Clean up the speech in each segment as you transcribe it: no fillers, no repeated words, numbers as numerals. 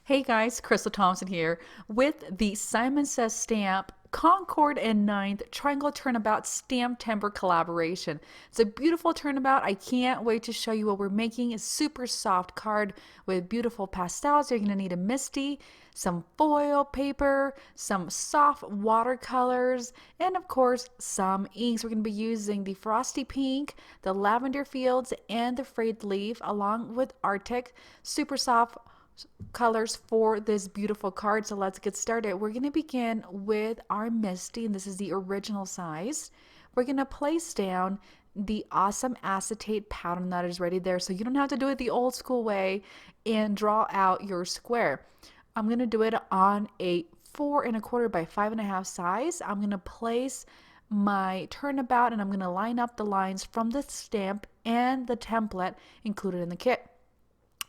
Hey guys, Crystal Thompson here with the Simon Says stamp Concord and 9th Triangle Turnabout Stamp Timber collaboration. It's a beautiful turnabout. I can't wait to show you what we're making. It's super soft card with beautiful pastels. You're going to need a Misty, some foil paper, some soft watercolors, and of course some inks. We're going to be using the Frosty Pink, the Lavender Fields, and the Frayed Leaf along with Arctic. Super soft colors for this beautiful card. So let's get started. We're going to begin with our Misty, and this is the original size. We're going to place down the awesome acetate pattern that is ready there, so you don't have to do it the old school way and draw out your square. I'm going to do it on a 4¼ by 5½ size. I'm going to place my turnabout and I'm going to line up the lines from the stamp and the template included in the kit.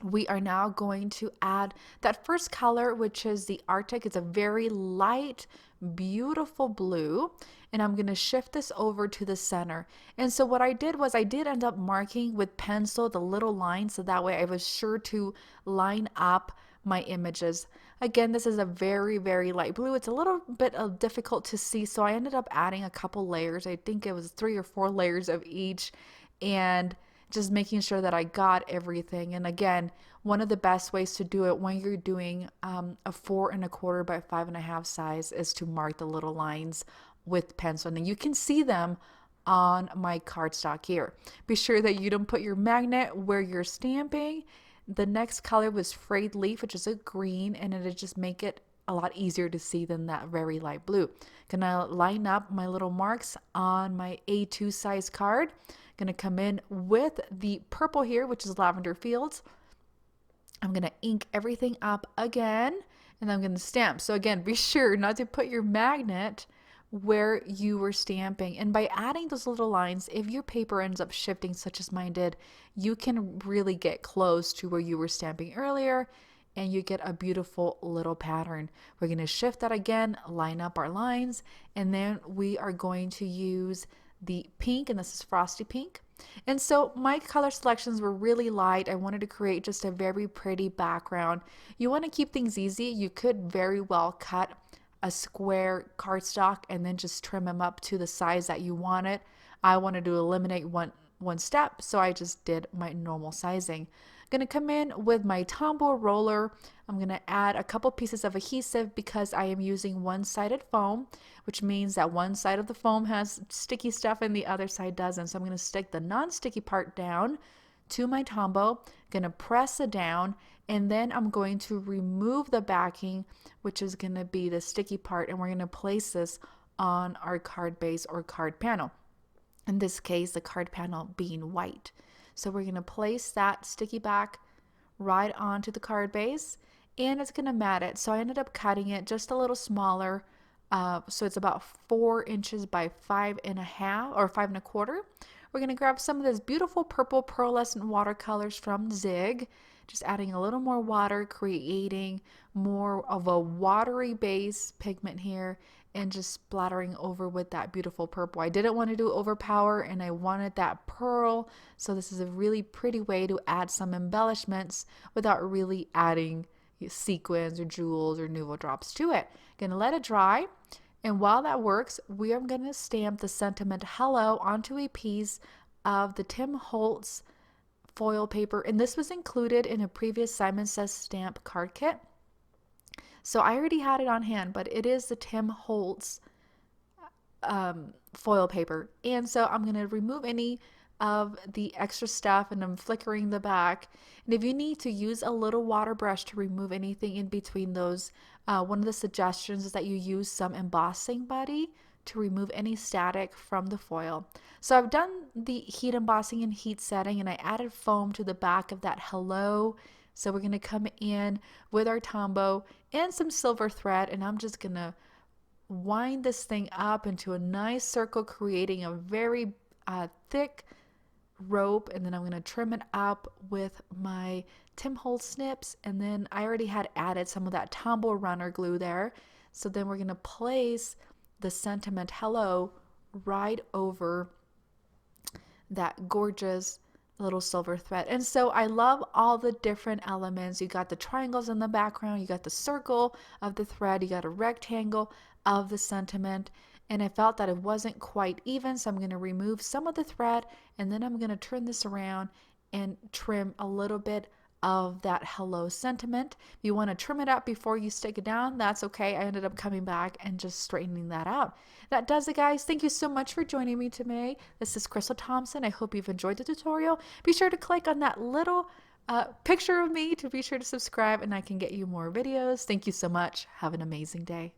We are now going to add that first color, which is the Arctic. It's a very light, beautiful blue, and I'm going to shift this over to the center. And so what I did was I did end up marking with pencil the little lines, so that way I was sure to line up my images. Again, this is a very, very light blue. It's a little bit difficult to see, so I ended up adding a couple layers. I think it was 3 or 4 layers of each, and just making sure that I got everything. And again, one of the best ways to do it when you're doing a 4¼ by 5½ size is to mark the little lines with pencil. And then you can see them on my cardstock here. Be sure that you don't put your magnet where you're stamping. The next color was Frayed Leaf, which is a green, and it'll just make it a lot easier to see than that very light blue. Gonna line up my little marks on my A2 size card. Gonna come in with the purple here, which is Lavender Fields. I'm gonna ink everything up again, and I'm gonna stamp. So again, be sure not to put your magnet where you were stamping. And by adding those little lines, if your paper ends up shifting, such as mine did, you can really get close to where you were stamping earlier, and you get a beautiful little pattern. We're going to shift that again, line up our lines, and then we are going to use the pink, and this is Frosty Pink. And so my color selections were really light. I wanted to create just a very pretty background. You want to keep things easy. You could very well cut a square cardstock and then just trim them up to the size that you want it. I wanted to eliminate one step, so I just did my normal sizing. I'm going to come in with my Tombow roller. I'm going to add a couple pieces of adhesive because I am using one-sided foam, which means that one side of the foam has sticky stuff and the other side doesn't. So I'm going to stick the non-sticky part down to my Tombow, going to press it down, and then I'm going to remove the backing, which is going to be the sticky part, and we're going to place this on our card base or card panel. In this case, the card panel being white. So we're going to place that sticky back right onto the card base, and it's going to mat it. So I ended up cutting it just a little smaller. So it's about 4 inches by 5½ or 5¼ We're going to grab some of this beautiful purple pearlescent watercolors from Zig, just adding a little more water, creating more of a watery base pigment here, and just splattering over with that beautiful purple. I didn't want to do overpower, and I wanted that pearl, so this is a really pretty way to add some embellishments without really adding sequins or jewels or nouveau drops to it. Gonna let it dry, and while that works, we are gonna stamp the sentiment hello onto a piece of the Tim Holtz foil paper, and this was included in a previous Simon Says stamp card kit. So I already had it on hand, but it is the Tim Holtz foil paper. And so I'm going to remove any of the extra stuff, and I'm flickering the back. And if you need to use a little water brush to remove anything in between those, one of the suggestions is that you use some embossing buddy to remove any static from the foil. So I've done the heat embossing and heat setting, and I added foam to the back of that hello. So we're going to come in with our Tombow and some silver thread, and I'm just going to wind this thing up into a nice circle, creating a very thick rope, and then I'm going to trim it up with my Tim Holtz snips, and then I already had added some of that Tombow runner glue there. So then we're going to place the sentiment hello right over that gorgeous little silver thread. And so I love all the different elements. You got the triangles in the background, you got the circle of the thread, you got a rectangle of the sentiment. And I felt that it wasn't quite even, so I'm going to remove some of the thread, and then I'm going to turn this around and trim a little bit of that hello sentiment. If you want to trim it out before you stick it down, that's okay. I ended up coming back and just straightening that out. That does it, guys. Thank you so much for joining me today. This is Crystal Thompson. I hope you've enjoyed the tutorial. Be sure to click on that little picture of me to be sure to subscribe, and I can get you more videos. Thank you so much. Have an amazing day.